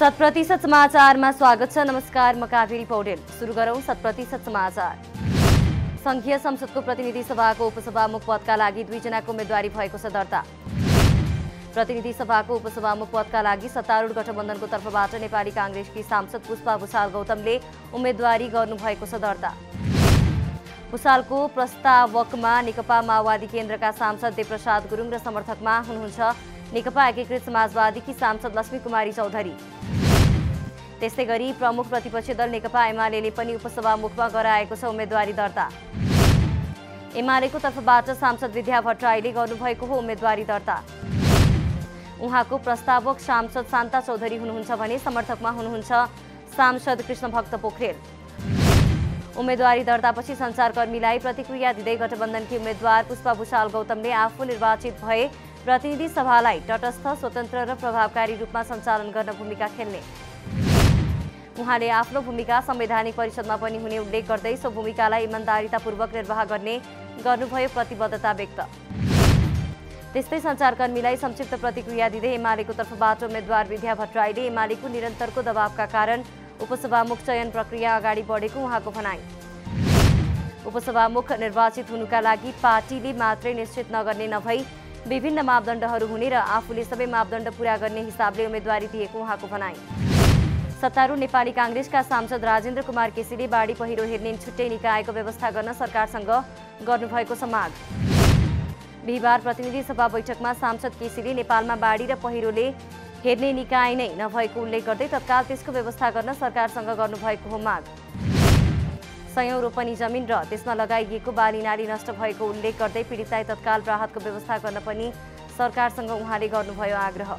शत% समाचारमा स्वागत छ। नमस्कार, म कावेरी पौडेल। सुरु गरौं 100% समाचार। संघीय संसदको प्रतिनिधि सभाको उपसभामुख पदका लागि 2 जनाको उम्मेदवारी भएको छ दर्ता। प्रतिनिधि सभाको उपसभामुख पदका लागि सत्तारूढ गठबन्धनको तर्फबाट नेपाली कांग्रेसकी सांसद पुष्पा भुसाल गौतमले उम्मेदवारी गर्नुभएको छ दर्ता। भुसालको प्रस्तावकमा नेकपा माओवादी केन्द्रका सांसद देवप्रसाद गुरुङ र समर्थकमा हुनुहुन्छ नेकपा एकीकृत समाजवादीकी सांसद लक्ष्मी कुमारी चौधरी। त्यस्तै गरी प्रमुख प्रतिपक्षी दल नेकपा एमालेले पनि उपसभामुखमा गराएको छ उम्मेदवारी दर्ता। एमालेको तर्फबाट सांसद विद्या भट्टराईले गर्नुभएको हो उम्मेदवारी दर्ता। उहाँको प्रस्तावक सांसद शान्ता चौधरी हुनुहुन्छ भने समर्थकमा हुनुहुन्छ सांसद कृष्णभक्त पोखरेल। उम्मेदवारी दर्तापछि सञ्चारकर्मीलाई प्रतिक्रिया दिँदै गठबन्धनकी उम्मेद्वार पुष्पा भुसाल गौतमले आफू निर्वाचित भए प्रतिनिधि सभालाई तटस्थ, स्वतन्त्र र प्रभावकारी रूपमा सञ्चालन गर्न भूमिका खेल्ने। उहाँले आफ्नो भूमिका संवैधानिक परिषदमा पनि हुने उल्लेख गर्दै सो भूमिकालाई इमानदारीतापूर्वक निर्वाह गर्नुभयो प्रतिबद्धता व्यक्त। त्यस्तै सञ्चारकर्मीलाई संक्षिप्त प्रतिक्रिया दिँदै एमालेको तर्फबाट उम्मेद्वार विद्या भट्टराईले एमालेको निरन्तरको दबावका कारण उपसभामुख चयन प्रक्रिया अगाडि बढेको उहाँको भनाइ। उपसभामुख निर्वाचित हुनुका लागि पार्टीले मात्रै निश्चित नगर्ने नभई विभिन्न मापदण्डहरू हुने र आफूले सबै मापदण्ड पूरा गर्ने हिसाबले उम्मेदवारी दिएको उहाँको भनाइ। सत्तारूढ नेपाली कांग्रेसका सांसद राजेन्द्र कुमार केसीले बाढी पहिरो हेर्ने छुट्टै निकायको व्यवस्था गर्न सरकारसँग गर्नुभएको छ माग। बिहिबार प्रतिनिधि सभा बैठकमा सांसद केसीले नेपालमा बाढी र पहिरोले हेर्ने निकाय नै नभएको उल्लेख गर्दै तत्काल त्यसको व्यवस्था गर्न सरकारसँग गर्नुभएको हो माग। सयौं रोपनी जमिन र त्यसमा लगाइएको बाली नाली नष्ट भएको उल्लेख गर्दै पीडितलाई तत्काल राहतको व्यवस्था गर्न पनि सरकारसँग उहाँले गर्नुभयो आग्रह।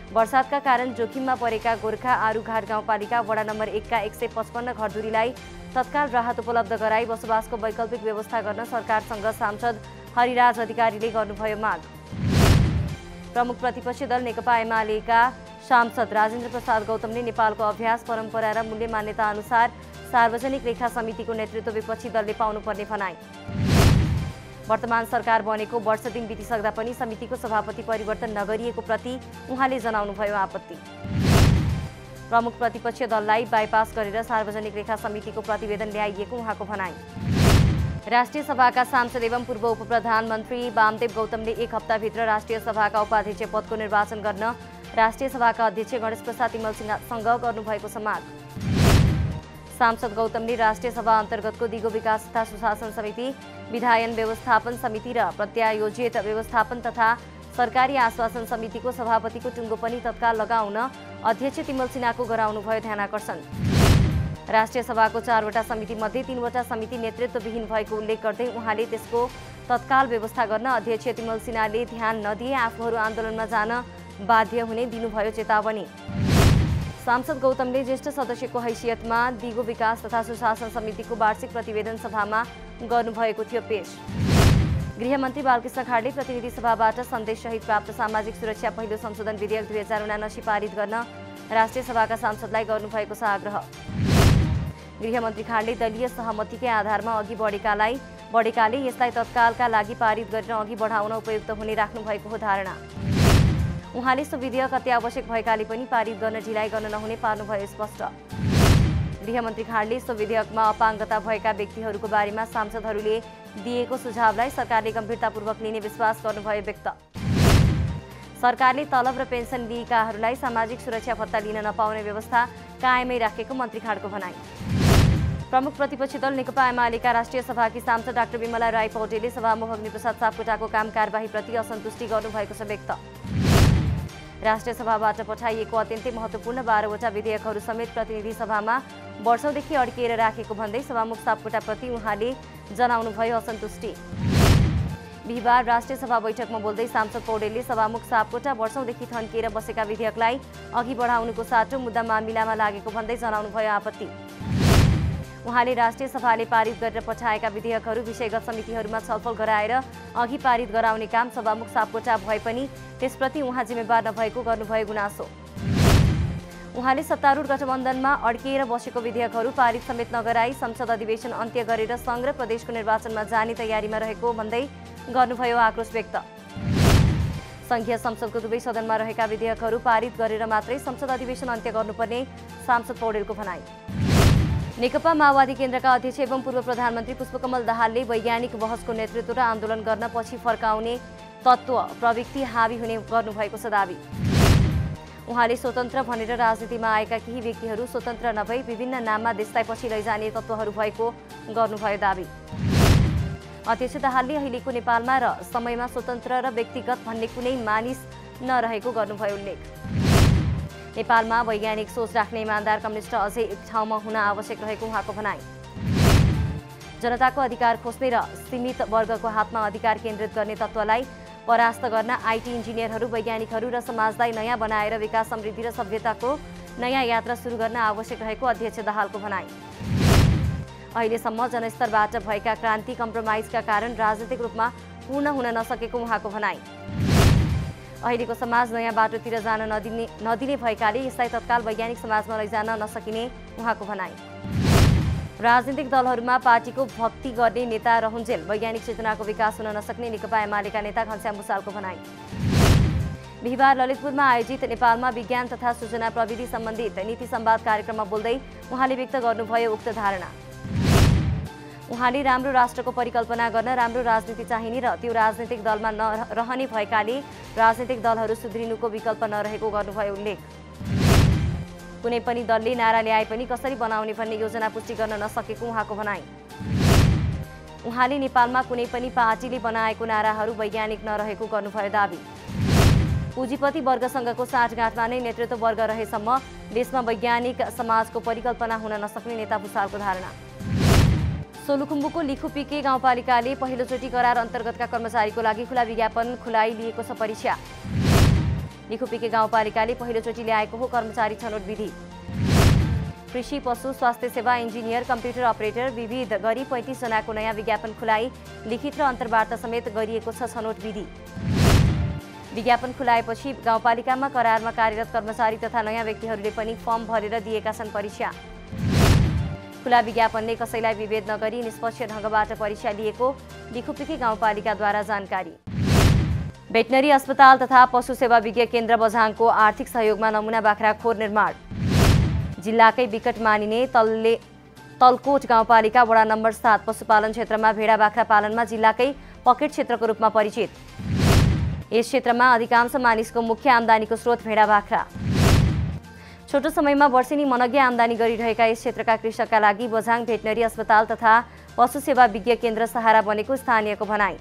वर्षातका कारण जोखिममा परेका गोर्खा आरुघाट गाउँपालिका वडा नम्बर 1 का 155 घरधुरीलाई तत्काल राहत उपलब्ध गराई बसोबासको वैकल्पिक व्यवस्था गर्न सरकारसँग सांसद हरिराज अधिकारीले गर्नुभयो माग। प्रमुख प्रतिपक्षी दल नेकपा एमालेका सांसद राजेन्द्र प्रसाद गौतमले नेपालको अभ्यास, परम्परा र मूल्य मान्यता अनुसार सार्वजनिक लेखा समितिको नेतृत्व विपक्षी दलले पाउनुपर्ने भनाइ। वर्तमान सरकार बनेको वर्ष दिन बितिसक्दा पनि समितिको सभापति परिवर्तन नगरिएको प्रति उहाँले जनाउनुभयो आपत्ति। प्रमुख प्रतिपक्षी दललाई बाइपास गरेर सार्वजनिक लेखा समितिको प्रतिवेदन ल्याइएको उहाँको भनाइ। राष्ट्रिय सभाका सांसद एवं पूर्व उपप्रधानमन्त्री वामदेव गौतमले 1 हप्ताभित्र राष्ट्रिय सभाका उपाध्यक्ष पदको निर्वाचन गर्न राष्ट्रिय सभाका अध्यक्ष गणेश प्रसाद तिमलसिंहसँग गर्नुभएको छ माग। सांसद गौतमले राष्ट्रिय सभा अन्तर्गतको दिगो विकास तथा सुशासन समिति, विधायन व्यवस्थापन समिति र प्रत्यायोजित व्यवस्थापन तथा सरकारी आश्वासन समितिको सभापतिको टुङ्गो पनि तत्काल लगाउन अध्यक्ष तिमलसिंहको गराउनुभयो ध्यानाकर्षण। राष्ट्रिय सभाको 4वटा समितिमध्ये 3वटा समिति नेतृत्वविहीन भएको उल्लेख गर्दै उहाँले त्यसको तत्काल व्यवस्था गर्न अध्यक्ष तिमलसिंहले ध्यान नदिए आफूहरू आन्दोलनमा जान बाध्य हुने दिनुभयो चेतावनी। सांसद गौतमले ज्येष्ठ सदस्यको हैसियतमा दिगो विकास तथा सुशासन समितिको वार्षिक प्रतिवेदन सभामा गर्नुभएको थियो पेश। गृहमन्त्री बालकृष्ण खाडले प्रतिनिधि सभाबाट सन्देशसहित प्राप्त सामाजिक सुरक्षा पहिलो संशोधन विधेयक 2079 पारित गर्न राष्ट्रिय सभाका सांसदलाई गर्नुभएको छ आग्रह। गृहमन्त्री खाडले दलीय सहमतिकै आधारमा अघि बढेकाले यसलाई तत्कालका लागि पारित गरेर अघि बढाउन उपयुक्त हुने राख्नुभएको हो धारणा। उहाँले सो विधेयक अत्यावश्यक भएकाले पनि पारित गर्न ढिलाइ गर्न नहुने पार्नुभयो स्पष्ट। गृहमन्त्री खाडले सो विधेयकमा अपाङ्गता भएका व्यक्तिहरूको बारेमा सांसदहरूले दिएको सुझावलाई सरकारले गम्भीरतापूर्वक लिने विश्वास गर्नुभयो व्यक्त। सरकारले तलब र पेन्सन लिएकाहरूलाई सामाजिक सुरक्षा भत्ता लिन नपाउने व्यवस्था कायमै राखेको मन्त्री खाडको भनाइ। प्रमुख प्रतिपक्षी दल नेकपा एमालेका राष्ट्रिय सभाकी सांसद डाक्टर विमला राई पौडेलले सभामुख अग्निप्रसाद सापकोटाको काम कारबाहीप्रति असन्तुष्टि गर्नुभएको छ व्यक्त। राष्ट्रिय सभाबाट पठाइएको अत्यन्तै महत्त्वपूर्ण 12वटा विधेयकहरू समेत प्रतिनिधि सभामा वर्षौंदेखि अड्किएर राखेको भन्दै सभामुख सापकोटाप्रति उहाँले जनाउनुभयो असन्तुष्टि। बिहिबार राष्ट्रिय सभा बैठकमा बोल्दै सांसद पौडेलले सभामुख सापकोटा वर्षौंदेखि थन्किएर बसेका विधेयकलाई अघि बढाउनुको साटो मुद्दा मामिलामा लागेको भन्दै जनाउनुभयो आपत्ति। उहाँले राष्ट्रिय सभाले पारित गरेर पठाएका विधेयकहरू विषयगत समितिहरूमा छलफल गराएर अघि पारित गराउने काम सभामुख सापकोटा भए पनि त्यसप्रति उहाँ जिम्मेवार नभएको गर्नुभयो गुनासो। उहाँले सत्तारूढ गठबन्धनमा अड्किएर बसेको विधेयकहरू पारित समेत नगराई संसद अधिवेशन अन्त्य गरेर संघ र प्रदेशको निर्वाचनमा जाने तयारीमा रहेको भन्दै गर्नुभयो आक्रोश व्यक्त। संघीय संसदको दुवै सदनमा रहेका विधेयकहरू पारित गरेर मात्रै संसद अधिवेशन अन्त्य गर्नुपर्ने सांसद पौडेलको भनाई। नेकपा माओवादी केन्द्रका अध्यक्ष एवं पूर्व प्रधानमन्त्री पुष्पकमल दाहालले वैज्ञानिक बहसको नेतृत्व र आन्दोलन गर्न पछि फर्काउने तत्त्व प्रवृत्ति हावी हुने गर्नुभएको छ दावी। उहाँले स्वतन्त्र भनेर राजनीतिमा आएका केही व्यक्तिहरू स्वतन्त्र नभई विभिन्न नाममा देशलाई पछि लैजाने तत्त्वहरू भएको गर्नुभयो दावी। अध्यक्ष दाहालले अहिलेको नेपालमा र समयमा स्वतन्त्र र व्यक्तिगत भन्ने कुनै मानिस नरहेको गर्नुभयो उल्लेख। नेपालमा वैज्ञानिक सोच राख्ने इमान्दार कम्युनिस्ट अझै एक ठाउँमा हुन आवश्यक रहेको उहाँको भनाई। जनताको अधिकार खोज्ने र सीमित वर्गको हातमा अधिकार केन्द्रित गर्ने तत्त्वलाई परास्त गर्न आईटी इन्जिनियरहरू वैज्ञानिकहरू र समाजलाई नयाँ बनाएर विकास समृद्धि र सभ्यताको नयाँ यात्रा सुरु गर्न आवश्यक रहेको अध्यक्ष दाहालको भनाई। अहिलेसम्म जनस्तरबाट भएका क्रान्ति कम्प्रोमाइजका कारण राजनीतिक रूपमा पूर्ण हुन नसकेको उहाँको भनाई। अहिलेको समाज नयाँ बाटोतिर जान नदिने भएकाले यसलाई तत्काल वैज्ञानिक समाजमा लैजान नसकिने उहाँको भनाई। राजनीतिक दलहरूमा पार्टीको भक्ति गर्ने नेता रहुन्जेल वैज्ञानिक चेतनाको विकास हुन नसक्ने नेकपा एमालेका नेता घनश्याम भुसालको भनाई। बिहिबार ललितपुरमा आयोजित नेपालमा विज्ञान तथा सूचना प्रविधि सम्बन्धित नीति संवाद कार्यक्रममा बोल्दै उहाँले व्यक्त गर्नुभयो उक्त धारणा। उहाँले राम्रो राष्ट्रको परिकल्पना गर्न राम्रो राजनीति चाहिने र त्यो राजनीतिक दलमा नरहने भएकाले राजनीतिक दलहरू सुध्रिनुको विकल्प नरहेको गर्नुभयो उल्लेख। कुनै पनि दलले नारा ल्याए पनि कसरी बनाउने भन्ने योजना पुष्टि गर्न नसकेको उहाँको भनाई। उहाँले नेपालमा कुनै पनि पार्टीले बनाएको नाराहरू वैज्ञानिक नरहेको गर्नुभयो दावी। पुँजीपति वर्गसँगको साँठगाँठमा नै नेतृत्व वर्ग रहेसम्म देशमा वैज्ञानिक समाजको परिकल्पना हुन नसक्ने नेता भुसालको धारणा। सोलुखुम्बुको लिखुपिके गाउँपालिकाले पहिलोचोटि करार अन्तर्गतका कर्मचारीको लागि खुला विज्ञापन खुलाई लिएको छ परीक्षा। लिखुपिके गाउँपालिकाले पहिलोचोटि ल्याएको हो कर्मचारी छनौट विधि। कृषि पशु स्वास्थ्य सेवा इन्जिनियर कम्प्युटर अपरेटर विविध गरी 35 जनाको नयाँ विज्ञापन खुलाई लिखित र अन्तर्वार्ता समेत गरिएको छ छनौट विधि। विज्ञापन खुलाएपछि गाउँपालिकामा करारमा कार्यरत कर्मचारी तथा नयाँ व्यक्तिहरूले पनि फर्म भरेर दिएका छन् परीक्षा। खुला विज्ञापनले कसैलाई विभेद नगरी निष्पक्ष ढङ्गबाट परीक्षा लिएको लिखुपिके गाउँपालिकाद्वारा जानकारी। भेटनरी अस्पताल तथा पशु सेवा विज्ञ केन्द्र बझाङको आर्थिक सहयोगमा नमुना बाख्रा खोर निर्माण। जिल्लाकै विकट मानिने तलकोट गाउँपालिका वडा नम्बर 7 पशुपालन क्षेत्रमा भेडा बाख्रा पालनमा जिल्लाकै पकेट क्षेत्रको रूपमा परिचित। यस क्षेत्रमा अधिकांश मानिसको मुख्य आम्दानीको स्रोत भेडा बाख्रा। छोटो समयमा वर्षेनी मनग्य आम्दानी गरिरहेका यस क्षेत्रका कृषकका लागि बझाङ भेटनरी अस्पताल तथा पशु सेवा विज्ञ केन्द्र सहारा बनेको स्थानीयको भनाई।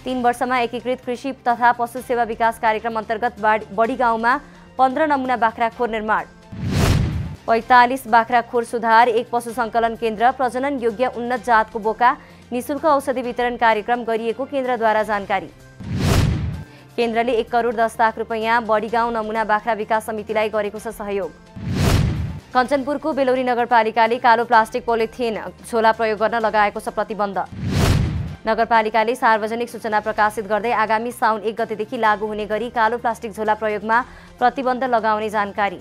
3 वर्षमा एकीकृत कृषि तथा पशु सेवा विकास कार्यक्रम अन्तर्गत बडी गाउँमा 15 नमुना बाख्रा खोर निर्माण। 45 बाख्रा खोर सुधार, 1 पशु सङ्कलन केन्द्र, प्रजनन योग्य उन्नत जातको बोका, निःशुल्क औषधि वितरण कार्यक्रम गरिएको केन्द्रद्वारा जानकारी। केन्द्रले 1 करोड 10 लाख रुपैयाँ बडी गाउँ नमुना बाख्रा विकास समितिलाई गरेको छ सहयोग। कञ्चनपुरको बेलौरी नगरपालिकाले कालो प्लास्टिक पोलिथिन झोला प्रयोग गर्न लगाएको छ प्रतिबन्ध। नगरपालिकाले सार्वजनिक सूचना प्रकाशित गर्दै आगामी साउन 1 गतेदेखि लागू हुने गरी कालो प्लास्टिक झोला प्रयोगमा प्रतिबन्ध लगाउने जानकारी।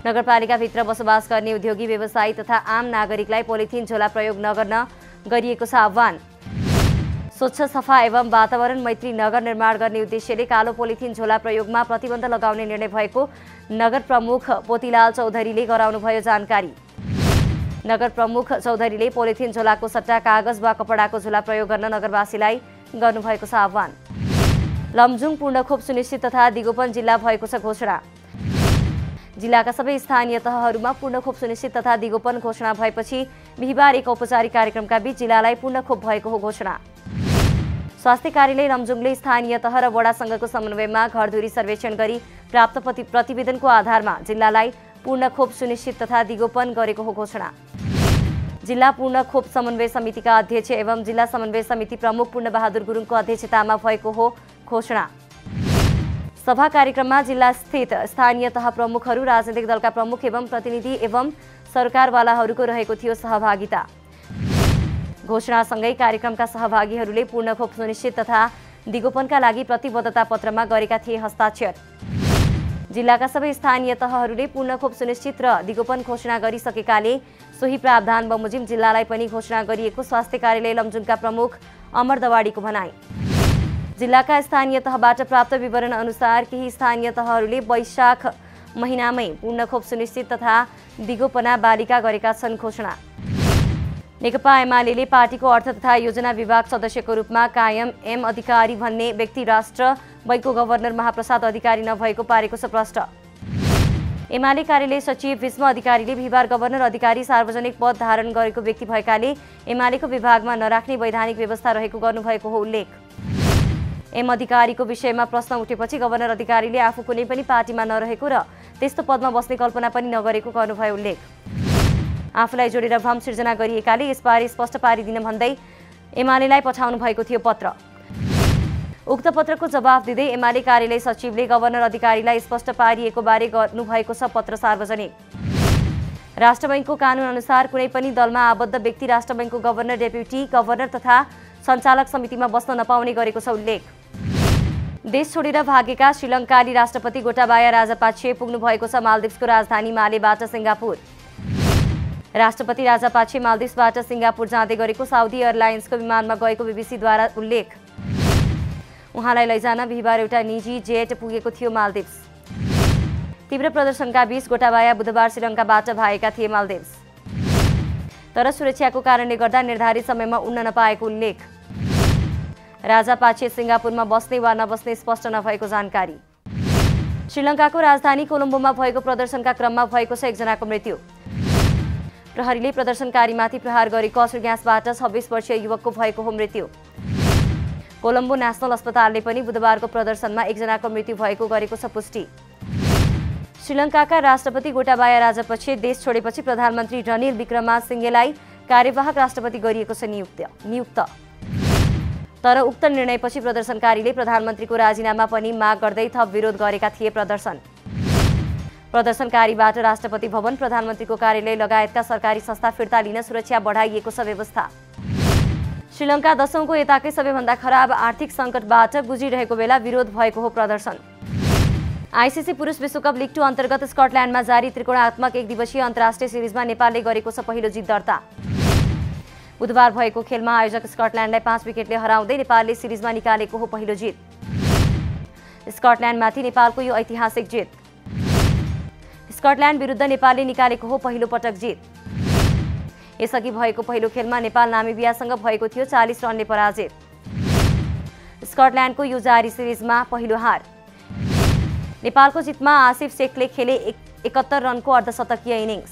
नगरपालिकाभित्र बसोबास गर्ने उद्योगी व्यवसायी तथा आम नागरिकलाई पोलिथिन झोला प्रयोग नगर्न गरिएको छ आह्वान। स्वच्छ सफा एवं वातावरण मैत्री नगर निर्माण गर्ने उद्देश्यले कालो पोलिथिन झोला प्रयोगमा प्रतिबन्ध लगाउने निर्णय भएको नगर प्रमुख पोतीलाल चौधरीले गराउनुभयो जानकारी। नगर प्रमुख चौधरीले पोलिथिन झोलाको सट्टा कागज वा कपडाको झोला प्रयोग गर्न नगरवासीलाई गर्नुभएको छ आह्वान। लमजुङ पूर्णखोप सुनिश्चित तथा दिगोपन जिल्ला भएको छ घोषणा। जिल्लाका सबै स्थानीय तहहरूमा पूर्णखोप सुनिश्चित तथा दिगोपन घोषणा भएपछि बिहिबार एक औपचारिक कार्यक्रमका बीच जिल्लालाई पूर्णखोप भएको हो घोषणा। स्वास्थ्य कार्यालय लमजुङले स्थानीय तह र वडासँगको समन्वयमा घरधुरी सर्वेक्षण गरी प्राप्त प्रतिवेदनको आधारमा जिल्लालाई पूर्णखोप सुनिश्चित तथा दिगोपन गरेको हो घोषणा। जिल्ला पूर्णखोप समन्वय समितिका अध्यक्ष एवं जिल्ला समन्वय समिति प्रमुख पूर्णबहादुर गुरुङको अध्यक्षतामा भएको हो घोषणा। सभा कार्यक्रममा जिल्लास्थित स्थानीय तह प्रमुखहरू, राजनैतिक दलका प्रमुख एवं प्रतिनिधि एवं सरकारवालाहरूको रहेको थियो सहभागिता। घोषणासँगै कार्यक्रमका सहभागीहरूले पूर्णखोप सुनिश्चित तथा दिगोपनका लागि प्रतिबद्धता पत्रमा गरेका थिए हस्ताक्षर। जिल्लाका सबै स्थानीय तहहरूले पूर्णखोप सुनिश्चित र दिगोपन घोषणा गरिसकेकाले सोही प्रावधान बमोजिम जिल्लालाई पनि घोषणा गरिएको स्वास्थ्य कार्यालय लमजुङका प्रमुख अमर दवाडीको भनाई। जिल्लाका स्थानीय तहबाट प्राप्त विवरण अनुसार केही स्थानीय तहहरूले वैशाख महिनामै पूर्ण खोप सुनिश्चित तथा दिगोपना बालिका गरेका छन् घोषणा। नेकपा एमाले पार्टीको अर्थ तथा योजना विभाग सदस्यको रूपमा कायम एम अधिकारी भन्ने व्यक्ति राष्ट्र बैङ्कको गभर्नर महाप्रसाद अधिकारी नभएको पारेको छ प्रश्न। एमाले कार्यालय सचिव भीष्म अधिकारीले बिहिबार गभर्नर अधिकारी सार्वजनिक पद धारण गरेको व्यक्ति भएकाले एमालेको विभागमा नराख्ने वैधानिक व्यवस्था रहेको गर्नुभएको हो उल्लेख। एम अधिकारीको विषयमा प्रश्न उठेपछि गभर्नर अधिकारीले आफू कुनै पनि पार्टीमा नरहेको र त्यस्तो पदमा बस्ने कल्पना पनि नगरेको गर्नुभयो उल्लेख। आफूलाई जोडेर भ्रम सिर्जना गरिएकाले यसबारे स्पष्ट पारिदिन भन्दै एमालेलाई पठाउनु भएको थियो पत्र। उक्त पत्रको जवाफ दिँदै एमाले कार्यालय सचिवले गभर्नर अधिकारीलाई स्पष्ट पारिएको बारे गर्नुभएको छ पत्र सार्वजनिक। राष्ट्र बैङ्कको कानुन अनुसार कुनै पनि दलमा आबद्ध व्यक्ति राष्ट्र बैङ्कको गभर्नर, डेप्युटी गभर्नर तथा सञ्चालक समितिमा बस्न नपाउने गरेको छ उल्लेख। देश छोडेर भागेका श्रीलङ्काली राष्ट्रपति गोटाबाया राजापाक्से पुग्नु भएको छ मालदिप्सको राजधानी मालेबाट सिङ्गापुर। राष्ट्रपति राजापाक्से मालदिप्सबाट सिङ्गापुर जाँदै गरेको साउदी एयरलाइन्सको विमानमा गएको बीबीसीद्वारा उल्लेख। उहाँलाई लैजान बिहिबार एउटा निजी जेट पुगेको थियो मालदिप्स। तीव्र प्रदर्शनका बीच गोटाबाया बुधबार श्रीलङ्काबाट भागेका थिए मालदिप्स, तर सुरक्षाको कारणले गर्दा निर्धारित समयमा उड्न नपाएको उल्लेख। राजापाक्से सिङ्गापुरमा बस्ने वा नबस्ने स्पष्ट नभएको जानकारी। श्रीलङ्काको राजधानी कोलम्बोमा भएको प्रदर्शनका क्रममा भएको छ एकजनाको मृत्यु। प्रहरीले प्रदर्शनकारीमाथि प्रहार गरेको असर ग्यासबाट 26 वर्षीय युवकको भएको हो मृत्यु। कोलम्बो नेशनल अस्पतालले पनि बुधबारको प्रदर्शनमा एकजनाको मृत्यु भएको गरेको छ पुष्टि। श्रीलङ्काका राष्ट्रपति गोटाबाया राजापाक्से देश छोडेपछि प्रधानमन्त्री रनिल विक्रमासिङ्घेलाई कार्यवाहक राष्ट्रपति गरिएको छ नियुक्त। तर उक्त निर्णयपछि प्रदर्शनकारीले प्रधानमन्त्रीको राजीनामा पनि माग गर्दै थप विरोध गरेका थिए। प्रदर्शनकारीबाट राष्ट्रपति भवन, प्रधानमन्त्रीको कार्यालय लगायतका सरकारी संस्था फिर्ता लिन सुरक्षा बढाइएको छ व्यवस्था। श्रीलङ्का दशौंको यताकै सबैभन्दा खराब आर्थिक सङ्कटबाट गुज्रिरहेको बेला विरोध भएको हो प्रदर्शन। आइसिसी पुरुष विश्वकप लिग 2 अन्तर्गत स्कटल्यान्डमा जारी त्रिकोणात्मक एक दिवसीय अन्तर्राष्ट्रिय सिरिजमा नेपालले गरेको छ पहिलो जित दर्ता। बुधबार भएको खेलमा आयोजक स्कटल्यान्डलाई 5 विकेटले हराउँदै नेपालले सिरिजमा निकालेको हो पहिलो जित। स्कटल्यान्डमाथि नेपालको यो ऐतिहासिक जित। स्कटल्यान्ड विरुद्ध नेपालले निकालेको हो पहिलो पटक जित। यसअघि भएको पहिलो खेलमा नेपाल नामिबियासँग भएको थियो 40 रनले पराजित। स्कटल्यान्डको यो जारी सिरिजमा पहिलो हार। नेपालको जितमा आसिफ शेखले खेले 71 रनको अर्धशतकीय इनिङ्स।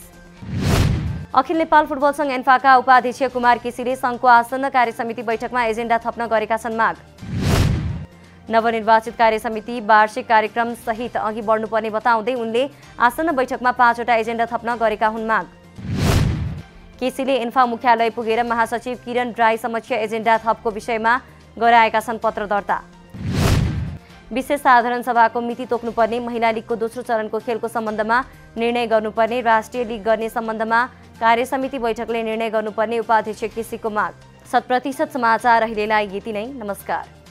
अखिल नेपाल फुटबल संघ एन्फाका उपाध्यक्ष कुमार केसीले संघको आसन्न कार्यसमिति बैठकमा एजेन्डा थप्न गरेका छन् माग। नवनिर्वाचित कार्यसमिति वार्षिक कार्यक्रम सहित अघि बढ्नुपर्ने बताउँदै उनले आसन्न बैठकमा 5 वटा एजेन्डा थप्न गरेका हुन् माग। केसीले एन्फा मुख्यालय पुगेर महासचिव किरण राई समक्ष एजेन्डा थपको विषयमा गराएका छन् पत्र दर्ता। विशेष साधारण सभाको मिति तोक्नुपर्ने, महिला लिगको दोस्रो चरणको खेलको सम्बन्धमा निर्णय गर्नुपर्ने, राष्ट्रिय लिग गर्ने सम्बन्धमा कार्यसमिति बैठकले निर्णय गर्नुपर्ने उपाध्यक्ष केसीको माग। 100% समाचार अहिलेलाई यति नै। नमस्कार।